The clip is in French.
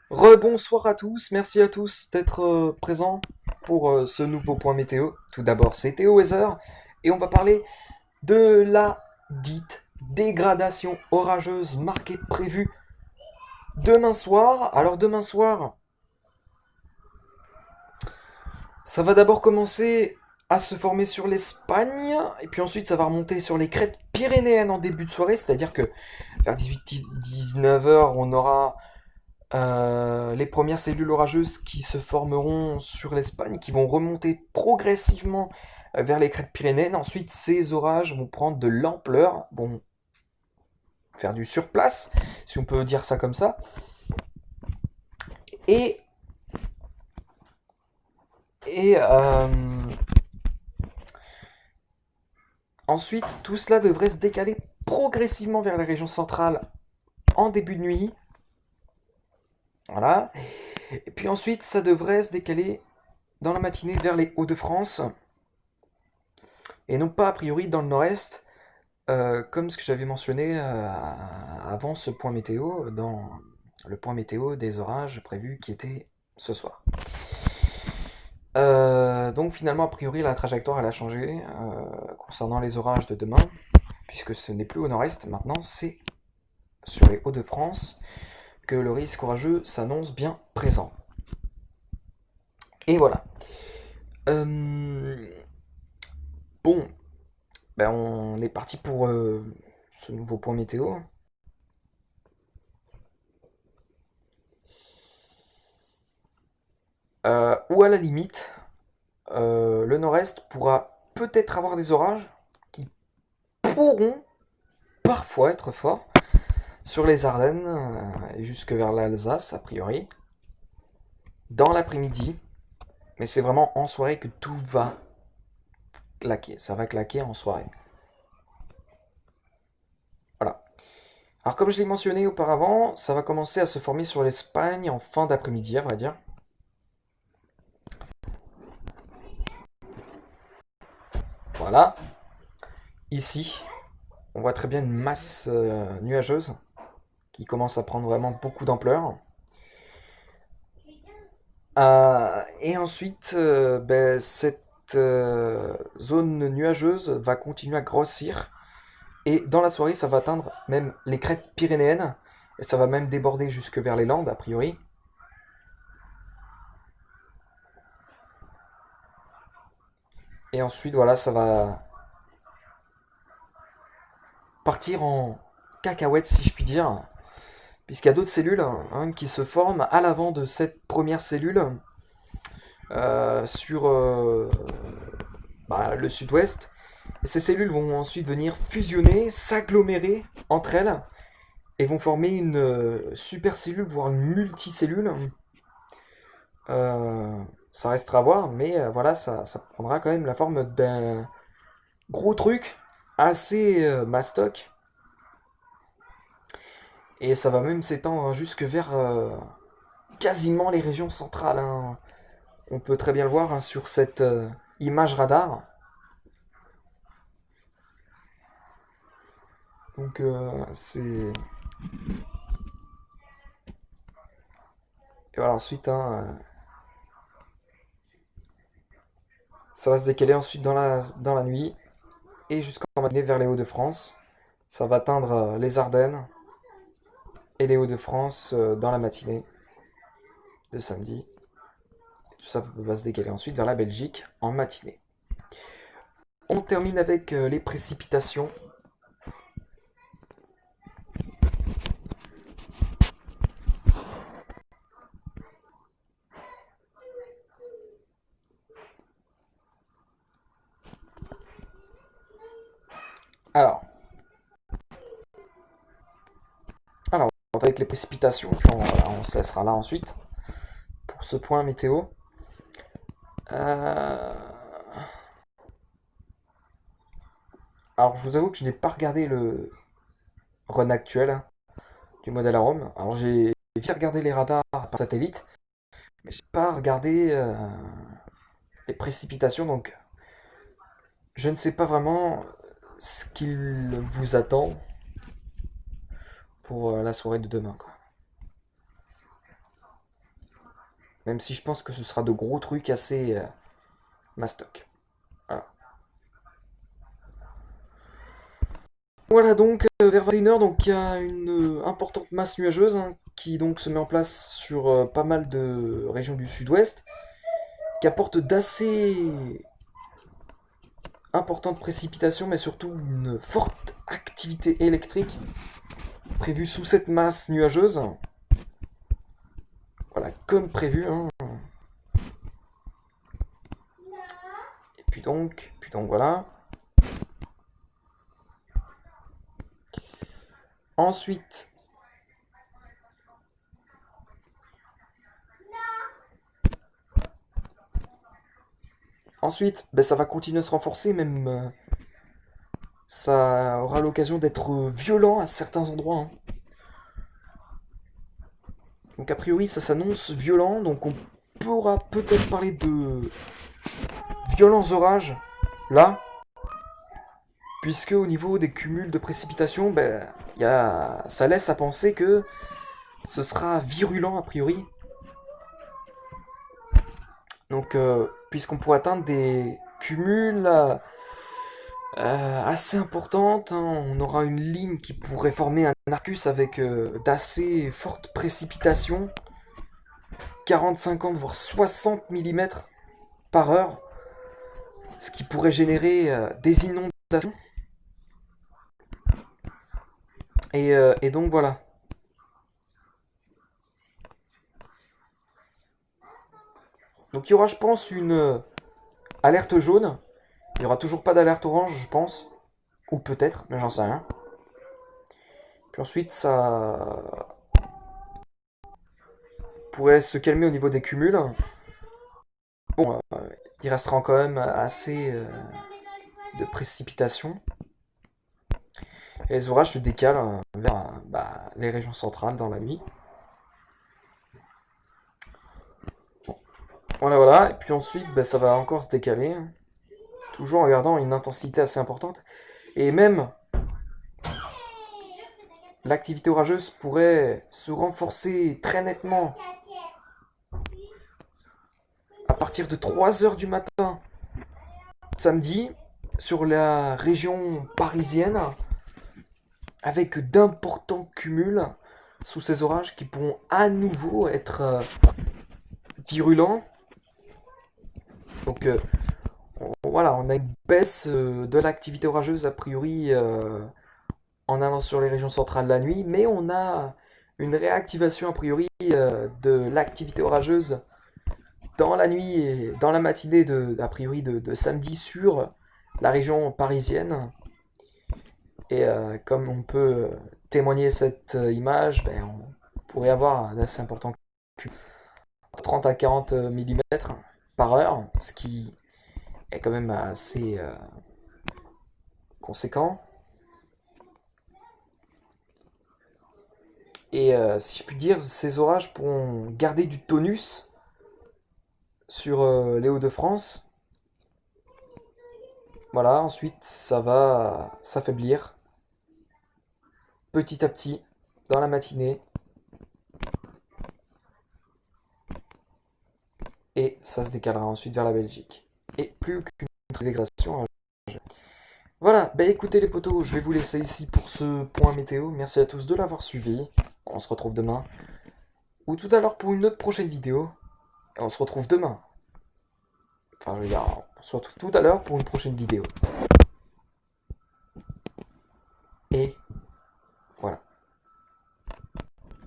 Rebonsoir à tous, merci à tous d'être présents pour ce nouveau point météo. Tout d'abord, c'est Théo Weather et on va parler de la dite dégradation orageuse marquée prévue demain soir. Alors demain soir, ça va d'abord commencer à se former sur l'Espagne et puis ensuite ça va remonter sur les crêtes pyrénéennes en début de soirée, c'est-à-dire que vers 18-19 heures, on aura les premières cellules orageuses qui se formeront sur l'Espagne, qui vont remonter progressivement vers les crêtes pyrénéennes. Ensuite, ces orages vont prendre de l'ampleur, vont faire du surplace, si on peut dire ça comme ça. Et, et ensuite, tout cela devrait se décaler progressivement vers les régions centrales en début de nuit. Voilà. Et puis ensuite, ça devrait se décaler dans la matinée vers les Hauts-de-France. Et non pas a priori dans le nord-est, comme ce que j'avais mentionné avant ce point météo, dans le point météo des orages prévus qui était ce soir. Donc finalement, a priori, la trajectoire elle a changé concernant les orages de demain, puisque ce n'est plus au nord-est, maintenant c'est sur les Hauts-de-France que le risque orageux s'annonce bien présent. Et voilà. Bon, ben on est parti pour ce nouveau point météo. Ou à la limite, le nord-est pourra peut-être avoir des orages qui pourront parfois être forts sur les Ardennes et jusque vers l'Alsace, a priori, dans l'après-midi. Mais c'est vraiment en soirée que tout va claquer. Ça va claquer en soirée. Voilà. Alors comme je l'ai mentionné auparavant, ça va commencer à se former sur l'Espagne en fin d'après-midi, on va dire. Voilà. Ici, on voit très bien une masse nuageuse qui commence à prendre vraiment beaucoup d'ampleur. Et ensuite, ben, cette zone nuageuse va continuer à grossir. Et dans la soirée, ça va atteindre même les crêtes pyrénéennes. Et ça va même déborder jusque vers les Landes, a priori. Et ensuite, voilà, ça va partir en cacahuète, si je puis dire. Puisqu'il y a d'autres cellules qui se forment à l'avant de cette première cellule sur le sud-ouest. Et ces cellules vont ensuite venir fusionner, s'agglomérer entre elles et vont former une supercellule, voire une multicellule. Ça restera à voir, mais voilà, ça prendra quand même la forme d'un gros truc assez mastoc. Et ça va même s'étendre jusque vers quasiment les régions centrales, hein. On peut très bien le voir sur cette image radar. Donc c'est... Et voilà, ensuite, ça va se décaler ensuite dans la nuit et jusqu'en matinée vers les Hauts-de-France. Ça va atteindre les Ardennes et les Hauts-de-France dans la matinée de samedi. Tout ça va se décaler ensuite vers la Belgique en matinée. On termine avec les précipitations. Alors, alors on va avec les précipitations, puis on se laissera là ensuite pour ce point météo. Euh, Alors, je vous avoue que je n'ai pas regardé le run actuel du modèle Arome. Alors, j'ai vite regardé les radars par satellite, mais j'ai pas regardé les précipitations, donc je ne sais pas vraiment ce qu'il vous attend pour la soirée de demain, quoi. Même si je pense que ce sera de gros trucs assez mastoc. Voilà. Voilà donc, vers 21h, donc il y a une importante masse nuageuse hein, qui donc se met en place sur pas mal de régions du sud-ouest, qui apporte d'assez importantes précipitations, mais surtout une forte activité électrique prévue sous cette masse nuageuse. Voilà, comme prévu. Hein. Et puis donc voilà. Ensuite, ben, ça va continuer à se renforcer, même ça aura l'occasion d'être violent à certains endroits. Hein. Donc a priori, ça s'annonce violent, donc on pourra peut-être parler de violents orages là, puisque au niveau des cumuls de précipitations, ben, ça laisse à penser que ce sera virulent a priori. Donc, puisqu'on pourrait atteindre des cumuls assez importantes, hein, on aura une ligne qui pourrait former un arcus avec d'assez fortes précipitations, 40, 50, voire 60 mm par heure, ce qui pourrait générer des inondations. Et donc voilà. Donc il y aura, je pense, une alerte jaune. Il n'y aura toujours pas d'alerte orange, je pense. Ou peut-être, mais j'en sais rien. Puis ensuite, ça pourrait se calmer au niveau des cumuls. Bon, il restera quand même assez de précipitations. Et les orages se décalent vers bah, les régions centrales dans la nuit. Bon. Voilà, voilà. Et puis ensuite, bah, ça va encore se décaler. Toujours en gardant une intensité assez importante. Et même, l'activité orageuse pourrait se renforcer très nettement à partir de 3 heures du matin samedi sur la région parisienne avec d'importants cumuls sous ces orages qui pourront à nouveau être virulents. Donc voilà, on a une baisse de l'activité orageuse a priori en allant sur les régions centrales la nuit, mais on a une réactivation a priori de l'activité orageuse dans la nuit et dans la matinée a priori de samedi sur la région parisienne. Et comme on peut témoigner cette image, ben, on pourrait avoir un assez important 30 à 40 mm par heure, ce qui est quand même assez conséquent. Et si je puis dire, ces orages pourront garder du tonus sur les Hauts-de-France. Voilà, ensuite ça va s'affaiblir petit à petit dans la matinée. Et ça se décalera ensuite vers la Belgique. Et plus qu'une dégradation. Voilà, bah écoutez les potos, je vais vous laisser ici pour ce point météo. Merci à tous de l'avoir suivi. On se retrouve demain. Ou tout à l'heure pour une autre prochaine vidéo. Et on se retrouve demain. Enfin, je veux dire, on se retrouve tout à l'heure pour une prochaine vidéo. Et